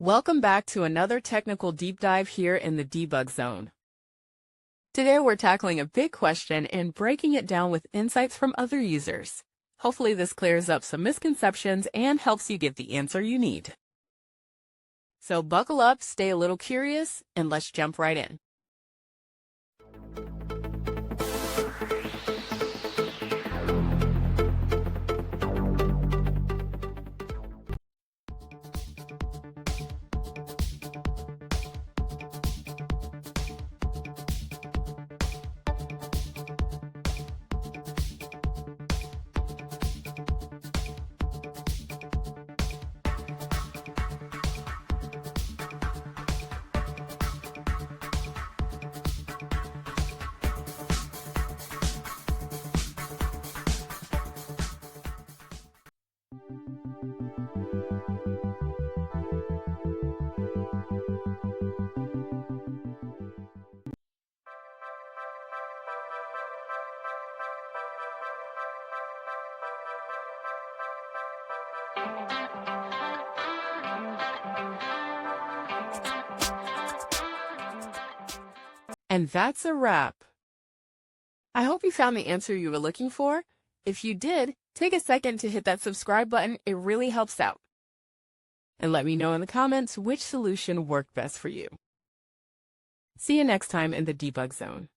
Welcome back to another technical deep dive here in the debug zone. Today we're tackling a big question and breaking it down with insights from other users. Hopefully this clears up some misconceptions and helps you get the answer you need. So buckle up, stay a little curious, and let's jump right in. And that's a wrap. I hope you found the answer you were looking for. If you did, take a second to hit that subscribe button. It really helps out. And let me know in the comments which solution worked best for you. See you next time in the debug zone.